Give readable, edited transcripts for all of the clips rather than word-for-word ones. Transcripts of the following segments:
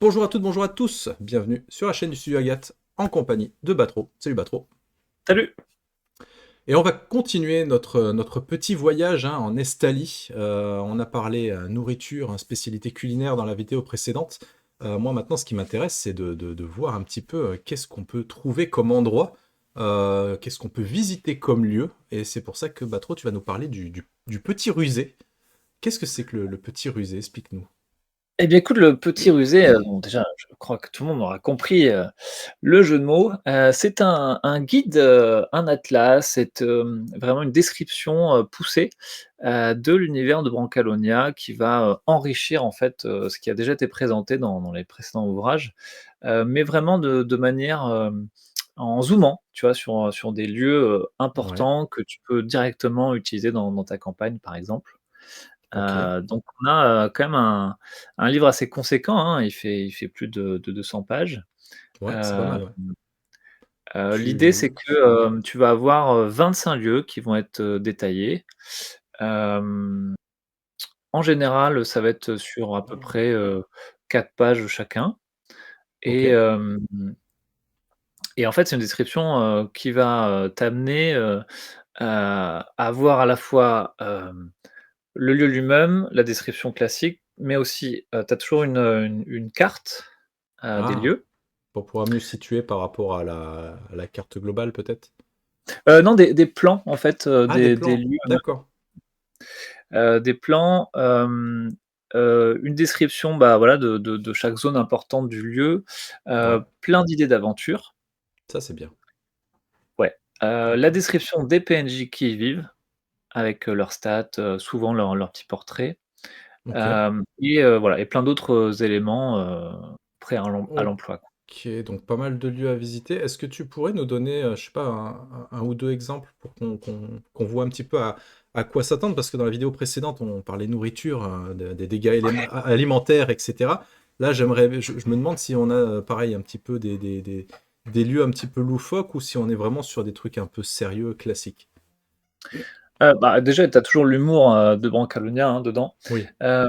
Bonjour à toutes, bonjour à tous, bienvenue sur la chaîne du Studio Agathe en compagnie de Batro. Salut Batro. Salut! Et on va continuer notre petit voyage en Estalie. On a parlé nourriture, spécialité culinaire dans la vidéo précédente. Moi maintenant ce qui m'intéresse c'est de voir un petit peu qu'est-ce qu'on peut trouver comme endroit, qu'est-ce qu'on peut visiter comme lieu. Et c'est pour ça que Batro tu vas nous parler du Petit Rusé. Qu'est-ce que c'est que le Petit Rusé? Explique-nous. Eh bien, écoute, le petit rusé, bon, déjà, je crois que tout le monde aura compris, le jeu de mots. C'est un guide, un atlas, c'est, vraiment une description, poussée, de l'univers de Brancalonia qui va, enrichir, en fait, ce qui a déjà été présenté dans les précédents ouvrages, mais vraiment de manière, en zoomant, tu vois? Sur des lieux, Ouais, importants que tu peux directement utiliser dans ta campagne, par exemple. ok. Donc on a, quand même un livre assez conséquent, hein, il fait plus de 200 pages. Ouais, c'est pas Heu mal, ouais. L'idée c'est Tu... que, tu vas avoir, 25 lieux qui vont être, détaillés. Hem, En général, ça va être sur à peu près, 4 pages chacun Ok. et hem et en fait, c'est une description, qui va, t'amener, à voir à la fois, le lieu lui-même, la description classique, mais aussi, tu as toujours une carte, des Ah, lieux. pour pouvoir mieux situer par rapport à la carte globale peut-être? Non, des plans en fait, Ah, des des plans, lieux eux-mêmes. d'accord. Des plans, une description, bah, voilà, de chaque zone importante du lieu, Ouais, plein d'idées d'aventure. ça c'est bien. Ouais, la Ok. description des PNJ qui y vivent avec, leurs stats, souvent leur petit portrait, Ok. voilà et plein d'autres, éléments, prêts à l'emploi, quoi. Ok, donc pas mal de lieux à visiter. Est-ce que tu pourrais nous donner, je sais pas, un ou deux exemples pour qu'on voit un petit peu à quoi s'attendre? Parce que dans la vidéo précédente, on parlait nourriture, des dégâts alimentaires, etc. Là, je me demande si on a, pareil, un petit peu des lieux un petit peu loufoques ou si on est vraiment sur des trucs un peu sérieux, classiques. Bah, déjà, tu as toujours l'humour, de Brancalonia, hein, dedans. Oui. Hem,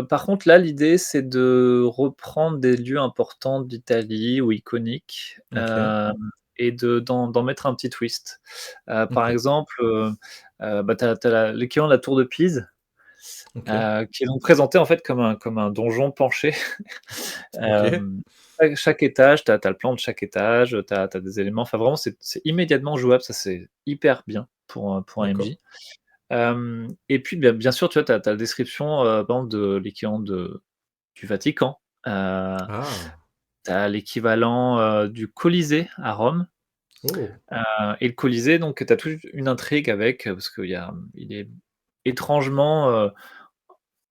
Par contre, là, l'idée, c'est de reprendre des lieux importants d'Italie ou iconiques, Ok. et d'en mettre un petit twist. Par Ok. exemple, bah, tu as l'équivalent de la tour de Pise, Ok. qui est donc présenté, en fait, comme un donjon penché. Ok. Hem, chaque étage, tu as le plan de chaque étage, tu as des éléments enfin, vraiment, c'est immédiatement jouable, ça, c'est hyper bien pour un D'accord. MJ. Et puis, bien sûr, tu vois, tu as la description, par exemple, de l'équivalent du Vatican. Heu, Ah. Tu as l'équivalent, du Colisée à Rome, Oh. et le Colisée, donc tu as toute une intrigue avec, parce il est étrangement,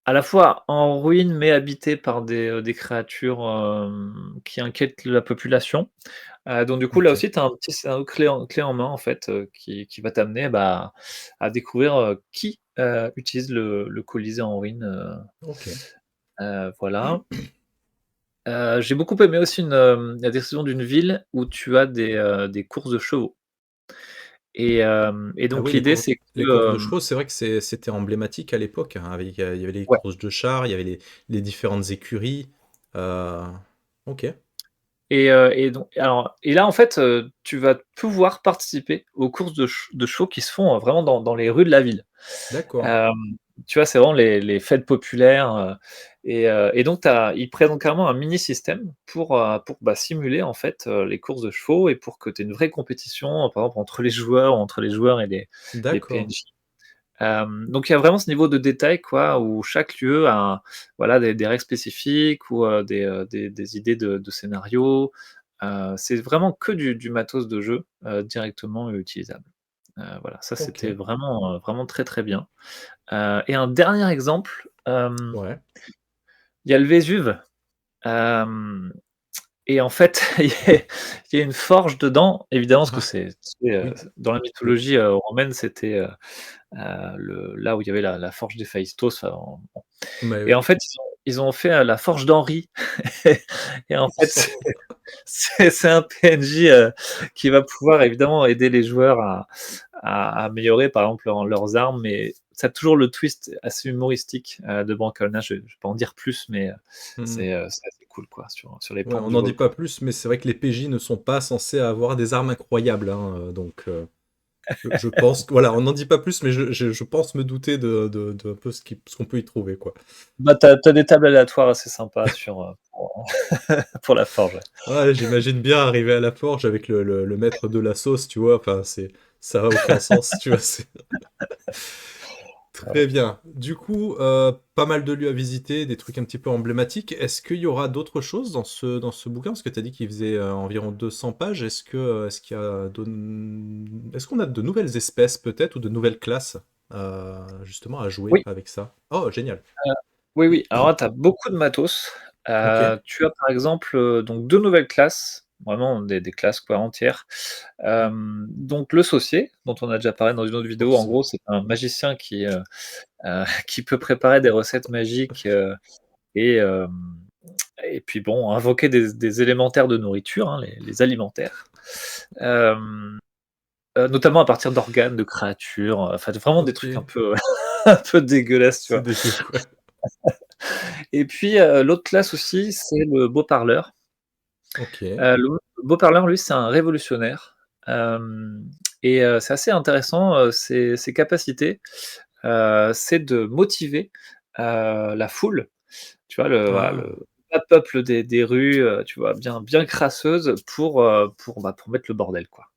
à la fois en ruine, mais habité par des créatures, qui inquiètent la population. Donc du coup, là Ok. aussi, tu as un petit scénario clé en main, en fait, qui va t'amener, bah, à découvrir, qui, utilise le Colisée en ruine, Ok. voilà. J'ai beaucoup aimé aussi la description d'une ville où tu as des courses de chevaux et Ah donc oui, l'idée, c'est les courses que, de chevaux, c'est vrai que c'était emblématique à l'époque, hein, avec, il y avait les ouais. courses de chars, il y avait les différentes écuries. Euh, ok, Et donc alors et là, en fait, tu vas pouvoir participer aux courses de chevaux qui se font, vraiment dans les rues de la ville. d'accord. Hem, Tu vois, c'est vraiment les fêtes populaires, et donc ils présentent carrément un mini système pour, bah, simuler, en fait, les courses de chevaux et pour que tu aies une vraie compétition, par exemple entre les joueurs et les D'accord. PNJ. Donc il y a vraiment ce niveau de détail, quoi, où chaque lieu a, voilà, des règles spécifiques ou, des idées de scénario. C'est vraiment que du matos de jeu, directement utilisable. Voilà, ça Ok. c'était vraiment très, très bien. Et un dernier exemple, Ouais. il y a le Vésuve, hem et en fait, il y a une forge dedans, évidemment, parce que Ah, c'est, oui. dans la Le- mythologie, romaine, c'était, là où il y avait la forge d'Héphaïstos, enfin, bon Mais et oui. en fait, ils ont fait, la forge d'Henri et en fait, c'est un PNJ, qui va pouvoir évidemment aider les joueurs à améliorer, par exemple, leurs armes, mais ça a toujours le twist assez humoristique, de Brancalona. Je vais pas en dire plus, mais, Mhm. c'est assez cool, quoi, sur les Ouais, pentes on du n'en dit volcan. pas plus, mais c'est vrai que les PJ ne sont pas censés avoir des armes incroyables, hein, donc je pense que voilà, on n'en dit pas plus, mais je pense me douter de un peu ce qu'on peut y trouver, quoi. Bah, tu as des tables aléatoires assez sympas pour la forge, ouais. Ouais, j'imagine bien arriver à la forge avec le maître de la sauce, tu vois, enfin, ça a aucun sens, tu vois, c'est Voilà. très bien. Du coup, pas mal de lieux à visiter, des trucs un petit peu emblématiques. Est-ce qu'il y aura d'autres choses dans ce bouquin? Parce que tu as dit qu'il faisait environ 200 pages. Est-ce qu'il y a est-ce qu'on a de nouvelles espèces peut-être ou de nouvelles classes justement à jouer Oui, avec ça? Oh, génial. oui, oui. Alors là, tu as beaucoup de matos. Ok. Tu as par exemple, donc 2 nouvelles classes, vraiment des classes quoi entières. Donc le saucier, dont on a déjà parlé dans une autre vidéo, en Force. gros, c'est un magicien qui peut préparer des recettes magiques, et hem et puis bon, invoquer des élémentaires de nourriture, hein, les alimentaires. Hem, Notamment à partir d'organes, de créatures, enfin vraiment des Ok. trucs un peu un peu dégueulasses, tu C'est vois? dégueu, quoi. Et puis, l'autre classe aussi, c'est le beau parleur. Ok. Le beau parleur, lui, c'est un révolutionnaire, hem c'est assez intéressant, ses capacités, c'est de motiver, la foule. Tu vois, voilà, Ah, le bas peuple des rues, tu vois, bien crasseuses pour mettre le bordel, quoi.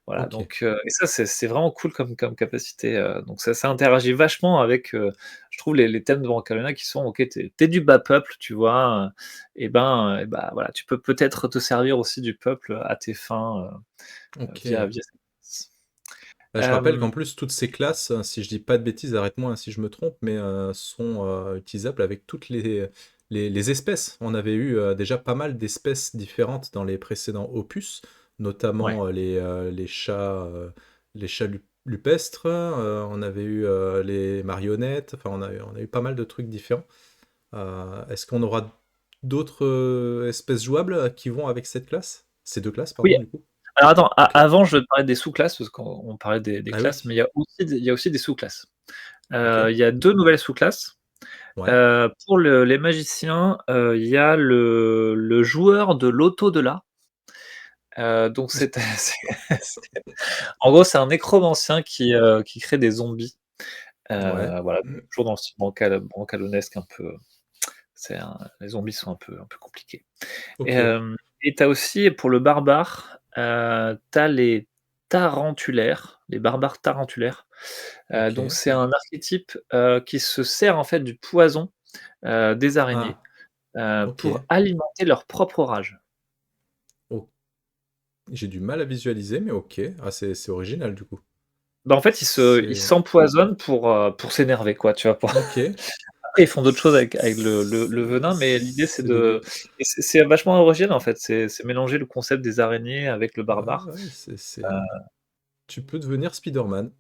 Voilà, ok. donc et ça, c'est vraiment cool comme capacité, donc ça interagit vachement avec, je trouve les thèmes de Brancalona qui sont: «OK, tu es du bas peuple, tu vois? Et bah, voilà, tu peux peut-être te servir aussi du peuple à tes fins, Ok. via cette». Bah, je rappelle qu'en Hem, plus, toutes ces classes, si je dis pas de bêtises, arrête-moi hein, si je me trompe, mais sont utilisables avec toutes les espèces. On avait eu déjà pas mal d'espèces différentes dans les précédents opus, ouais. notamment les chats lupestres, on avait eu les marionnettes, enfin on a eu pas mal de trucs différents. Est-ce qu'on aura d'autres espèces jouables qui vont avec cette classe? Ces deux classes, Oui, pardon, du coup? alors attends, a Ok. avant je vais te parler des sous-classes parce qu'on parlait des Ah classes, mais oui, il y a aussi des sous-classes. ok. Il y a 2 nouvelles sous-classes. Ouais. Pour les magiciens, il y a le joueur de l'au-delà. Donc c'est en gros, c'est un nécromancien qui crée des zombies. Ouais. Voilà, toujours dans le style brancalonesque un peu, les zombies sont un peu compliqués. Et Ok. hem et tu as aussi pour le barbare, tu as les tarentulaires, les barbares tarentulaires. Donc Ok. c'est un archétype, qui se sert en fait du poison, des araignées, Ah, ok. pour alimenter leur propre rage. Oh, j'ai du mal à visualiser, mais ok. Ah, c'est original du coup. Bah, en fait, ils C'est. s'empoisonnent pour s'énerver quoi, tu vois? Pour Ok. après ils font d'autres choses avec le venin, mais l'idée c'est C'est de dégueu. et c'est vachement original en fait, c'est mélanger le concept des araignées avec le Ouais, barbare. ouais, tu peux devenir Spider-Man.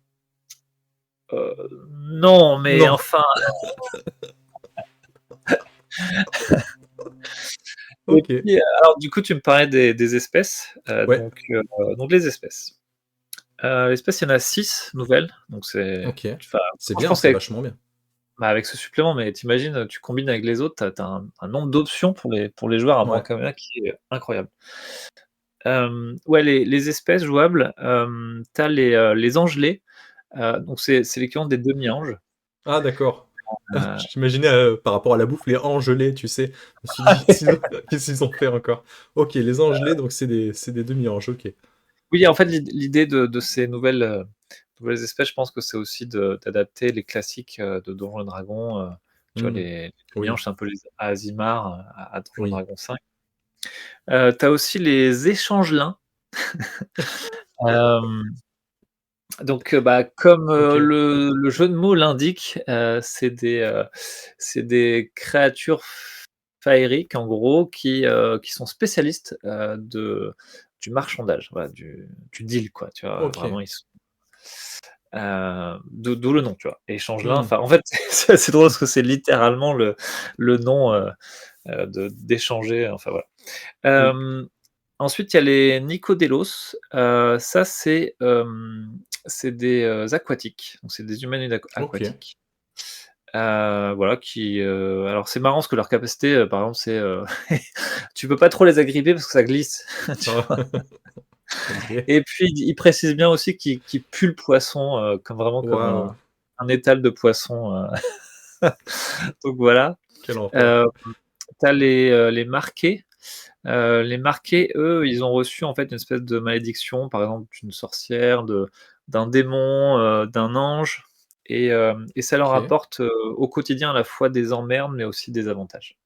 Non, mais Non. enfin. Et Ok. puis, alors du coup tu me parlais des espèces, Ouais. donc les espèces. L'espèce, il y en a 6 nouvelles, donc c'est Ok. enfin, C'est je bien, pense c'est qu'avec vachement bien. bah, avec ce supplément, mais tu imagines, tu combines avec les autres, tu as un nombre d'options pour les joueurs à Ouais. Brancamania qui est incroyable. Ouais, les espèces jouables, tu as les angelés, donc c'est l'équivalent des demi-anges. Ah, d'accord. Heu, J'imaginais par rapport à la bouffe, les angelés, tu sais. Je me suis dit, qu'est-ce qu'ils ont fait encore? Ok, les angelés, donc c'est des demi-anges, ok. oui, en fait, l'idée de ces nouvelles espèces, je pense que c'est aussi d'adapter les classiques, de Donjons& et Dragons, tu vois, Hmm. les Oui, demi-anges, c'est un peu les Aasimar, à Donjons& et oui. Dragons 5. Tu as aussi les échangelins. Hem, donc, bah, comme, Ok. le jeu de mots l'indique, c'est des créatures faériques en gros qui sont spécialistes, du marchandage, voilà, du deal quoi, tu vois? Ok. Vraiment ils sont, d'où le nom, tu vois? Échangelin, Hmm. enfin en fait, c'est assez drôle parce que c'est littéralement le nom, d'échanger, enfin voilà. Oui. Hem Ensuite, il y a les Nicodelos, ça c'est des, aquatiques, donc c'est des humanoïdes Ok. aquatiques. Voilà alors c'est marrant parce que leur capacité, par exemple, c'est, tu peux pas trop les agripper parce que ça glisse, tu Ah, vois? OK. Et puis ils précisent bien aussi qu'ils puent le poisson, comme vraiment comme Waouh! un étal de poisson, donc voilà. Quel enfer. Heu, Tu as les marqués. Les marqués, eux, ils ont reçu en fait une espèce de malédiction, par exemple d'une sorcière, d'un démon, d'un ange et ça leur OK, apporte, au quotidien à la fois des emmerdes, mais aussi des avantages.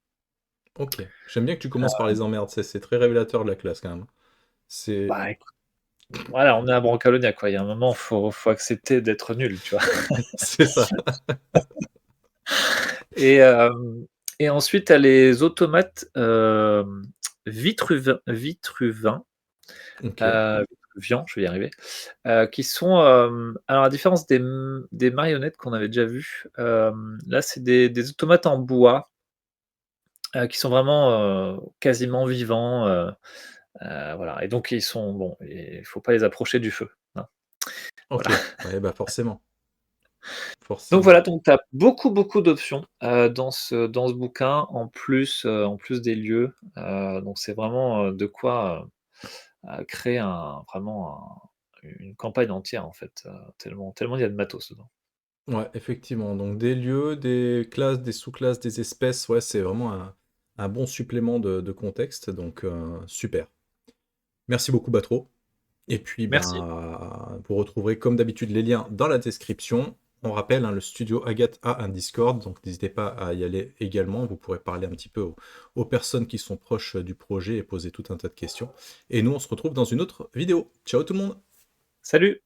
OK. J'aime bien que tu commences par les emmerdes, c'est très révélateur de la classe quand même. C'est Bah, écoute, voilà, on est à Brancalonia, quoi. Il y a un moment, faut accepter d'être nul, tu vois? c'est ça. Et et ensuite, tu as les automates, vitruviens, OK, vitruvians, je vais y arriver, qui sont, alors à la différence des marionnettes qu'on avait déjà vues, là, c'est des automates en bois, qui sont vraiment, quasiment vivants, voilà et donc ils sont bon, il faut pas les approcher du feu, hein, OK. voilà. Ouais, bah, forcément, Donc forcément. voilà, donc tu as beaucoup, beaucoup d'options, dans ce bouquin, en plus des lieux, donc c'est vraiment, de quoi, créer une campagne entière, en fait, tellement il y a de matos dedans. Ouais, effectivement, donc des lieux, des classes, des sous-classes, des espèces, ouais, c'est vraiment un bon supplément de contexte, donc super. Merci beaucoup, Batro. Et puis, Merci. ben, vous retrouverez comme d'habitude les liens dans la description. On rappelle, hein, le studio Agathe a un Discord, donc n'hésitez pas à y aller également. Vous pourrez parler un petit peu aux personnes qui sont proches du projet et poser tout un tas de questions. Et nous, on se retrouve dans une autre vidéo. Ciao tout le monde! Salut!